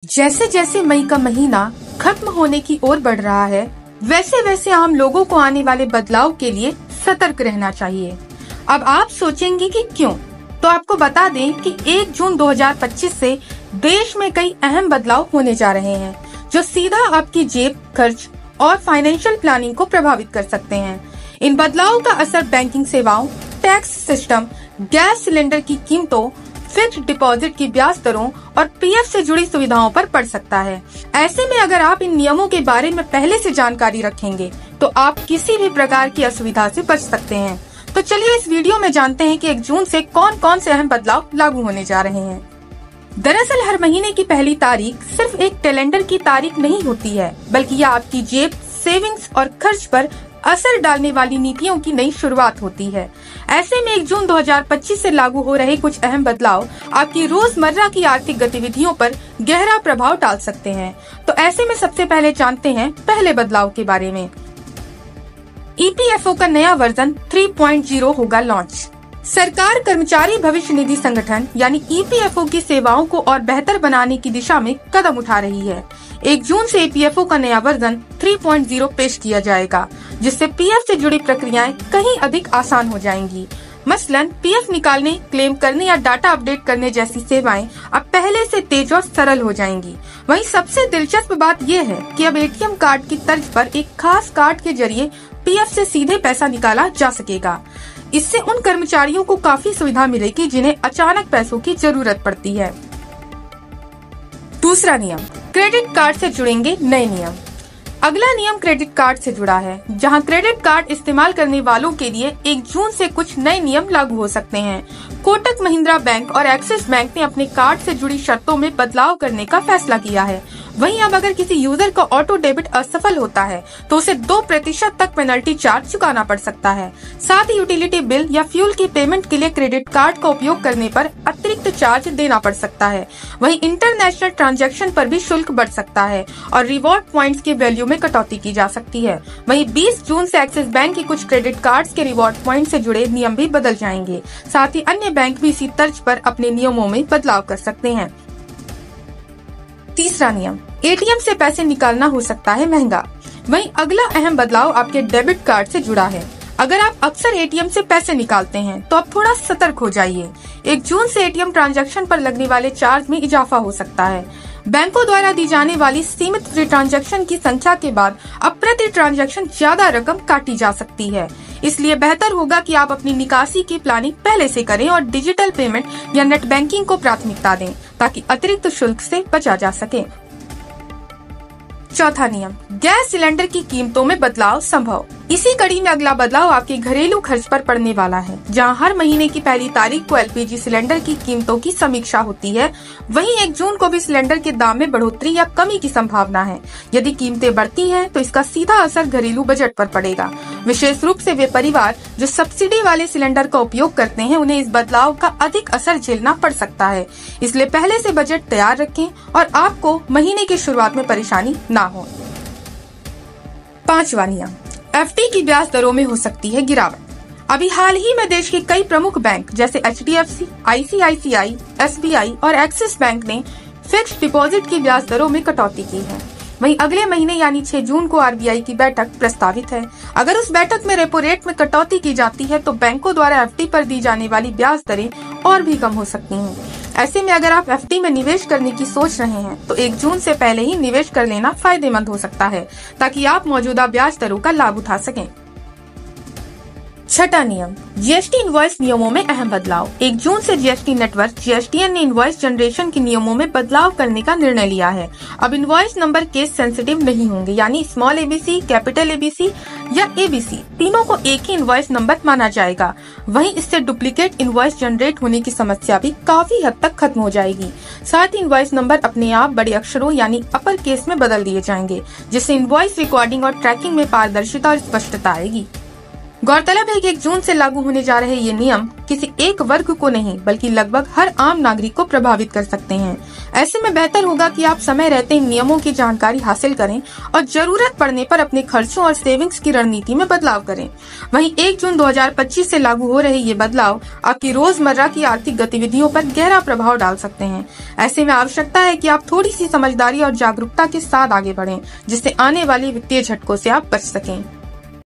जैसे जैसे मई का महीना खत्म होने की ओर बढ़ रहा है, वैसे वैसे आम लोगों को आने वाले बदलाव के लिए सतर्क रहना चाहिए। अब आप सोचेंगे कि क्यों? तो आपको बता दें कि 1 जून 2025 से देश में कई अहम बदलाव होने जा रहे हैं, जो सीधा आपकी जेब, खर्च और फाइनेंशियल प्लानिंग को प्रभावित कर सकते हैं। इन बदलावों का असर बैंकिंग सेवाओं, टैक्स सिस्टम, गैस सिलेंडर की कीमतों, फिक्स्ड डिपॉजिट की ब्याज दरों और पीएफ से जुड़ी सुविधाओं पर पड़ सकता है। ऐसे में अगर आप इन नियमों के बारे में पहले से जानकारी रखेंगे तो आप किसी भी प्रकार की असुविधा से बच सकते हैं। तो चलिए इस वीडियो में जानते हैं कि 1 जून से कौन कौन से अहम बदलाव लागू होने जा रहे हैं। दरअसल हर महीने की पहली तारीख सिर्फ एक कैलेंडर की तारीख नहीं होती है, बल्कि यह आपकी जेब, सेविंग्स और खर्च पर असर डालने वाली नीतियों की नई शुरुआत होती है। ऐसे में 1 जून 2025 से लागू हो रहे कुछ अहम बदलाव आपकी रोजमर्रा की आर्थिक गतिविधियों पर गहरा प्रभाव डाल सकते हैं। तो ऐसे में सबसे पहले जानते हैं पहले बदलाव के बारे में। ईपीएफओ का नया वर्जन 3.0 होगा लॉन्च। सरकार कर्मचारी भविष्य निधि संगठन यानी ईपीएफओ की सेवाओं को और बेहतर बनाने की दिशा में कदम उठा रही है। 1 जून से ईपीएफओ का नया वर्जन 3.0 पेश किया जाएगा, जिससे पीएफ से जुड़ी प्रक्रियाएं कहीं अधिक आसान हो जाएंगी। मसलन पीएफ निकालने, क्लेम करने या डाटा अपडेट करने जैसी सेवाएं अब पहले से तेज और सरल हो जाएंगी। वहीं सबसे दिलचस्प बात यह है कि अब एटीएम कार्ड की तर्ज पर एक खास कार्ड के जरिए पीएफ से सीधे पैसा निकाला जा सकेगा। इससे उन कर्मचारियों को काफी सुविधा मिलेगी जिन्हें अचानक पैसों की जरूरत पड़ती है। दूसरा नियम, क्रेडिट कार्ड से जुड़ेंगे नए नियम। अगला नियम क्रेडिट कार्ड से जुड़ा है, जहां क्रेडिट कार्ड इस्तेमाल करने वालों के लिए 1 जून से कुछ नए नियम लागू हो सकते हैं। कोटक महिंद्रा बैंक और एक्सिस बैंक ने अपने कार्ड से जुड़ी शर्तों में बदलाव करने का फैसला किया है। वहीं अब अगर किसी यूजर का ऑटो डेबिट असफल होता है तो उसे 2% तक पेनल्टी चार्ज चुकाना पड़ सकता है। साथ ही यूटिलिटी बिल या फ्यूल की पेमेंट के लिए क्रेडिट कार्ड का उपयोग करने पर अतिरिक्त चार्ज देना पड़ सकता है। वहीं इंटरनेशनल ट्रांजैक्शन पर भी शुल्क बढ़ सकता है और रिवॉर्ड पॉइंट्स की वैल्यू में कटौती की जा सकती है। वहीं 20 जून से एक्सिस बैंक के कुछ क्रेडिट कार्ड्स के रिवॉर्ड पॉइंट से जुड़े नियम भी बदल जाएंगे। साथ ही अन्य बैंक भी इसी तर्ज पर अपने नियमों में बदलाव कर सकते हैं। तीसरा नियम, एटीएम से पैसे निकालना हो सकता है महंगा। वहीं अगला अहम बदलाव आपके डेबिट कार्ड से जुड़ा है। अगर आप अक्सर एटीएम से पैसे निकालते हैं तो अब थोड़ा सतर्क हो जाइए। 1 जून से एटीएम ट्रांजैक्शन पर लगने वाले चार्ज में इजाफा हो सकता है। बैंकों द्वारा दी जाने वाली सीमित फ्री ट्रांजैक्शन की संख्या के बाद अब प्रति ट्रांजैक्शन ज्यादा रकम काटी जा सकती है। इसलिए बेहतर होगा कि आप अपनी निकासी की प्लानिंग पहले से करें और डिजिटल पेमेंट या नेट बैंकिंग को प्राथमिकता दें, ताकि अतिरिक्त शुल्क से बचा जा सके। चौथा नियम, गैस सिलेंडर की कीमतों में बदलाव संभव। इसी कड़ी में अगला बदलाव आपके घरेलू खर्च पर पड़ने वाला है, जहां हर महीने की पहली तारीख को एलपीजी सिलेंडर की कीमतों की समीक्षा होती है। वहीं 1 जून को भी सिलेंडर के दाम में बढ़ोतरी या कमी की संभावना है। यदि कीमतें बढ़ती हैं तो इसका सीधा असर घरेलू बजट पर पड़ेगा। विशेष रूप से वे परिवार जो सब्सिडी वाले सिलेंडर का उपयोग करते हैं, उन्हें इस बदलाव का अधिक असर झेलना पड़ सकता है। इसलिए पहले से बजट तैयार रखें और आपको महीने की शुरुआत में परेशानी ना हो। पांचवा नियम, एफडी की ब्याज दरों में हो सकती है गिरावट। अभी हाल ही में देश के कई प्रमुख बैंक जैसे एचडीएफसी, आईसीआईसीआई, एसबीआई और एक्सिस बैंक ने फिक्स्ड डिपॉजिट की ब्याज दरों में कटौती की है। वहीं अगले महीने यानी 6 जून को आरबीआई की बैठक प्रस्तावित है। अगर उस बैठक में रेपो रेट में कटौती की जाती है तो बैंकों द्वारा एफडी पर दी जाने वाली ब्याज दरें और भी कम हो सकती हैं। ऐसे में अगर आप एफडी में निवेश करने की सोच रहे हैं तो 1 जून से पहले ही निवेश कर लेना फायदेमंद हो सकता है, ताकि आप मौजूदा ब्याज दरों का लाभ उठा सकें। छठा नियम, जीएसटी इनवॉइस नियमों में अहम बदलाव। 1 जून से जीएसटी नेटवर्क जीएसटीएन ने इनवॉइस जनरेशन के नियमों में बदलाव करने का निर्णय लिया है। अब इनवॉइस नंबर केस सेंसिटिव नहीं होंगे, यानी स्मॉल एबीसी, कैपिटल एबीसी या एबीसी तीनों को एक ही इनवॉइस नंबर माना जाएगा। वहीं इससे डुप्लीकेट इनवॉइस जनरेट होने की समस्या भी काफी हद तक खत्म हो जाएगी। साथ ही इनवॉइस नंबर अपने आप बड़े अक्षरों यानी अपर केस में बदल दिए जाएंगे, जिससे इनवॉइस रिकॉर्डिंग और ट्रैकिंग में पारदर्शिता और स्पष्टता आएगी। गौरतलब है कि 1 जून से लागू होने जा रहे ये नियम किसी एक वर्ग को नहीं बल्कि लगभग हर आम नागरिक को प्रभावित कर सकते हैं। ऐसे में बेहतर होगा कि आप समय रहते इन नियमों की जानकारी हासिल करें और जरूरत पड़ने पर अपने खर्चों और सेविंग्स की रणनीति में बदलाव करें। वहीं 1 जून 2025 से लागू हो रहे ये बदलाव आपकी रोजमर्रा की आर्थिक गतिविधियों पर गहरा प्रभाव डाल सकते हैं। ऐसे में आवश्यकता है कि आप थोड़ी सी समझदारी और जागरूकता के साथ आगे बढ़ें, जिससे आने वाली वित्तीय झटकों से आप बच सकें।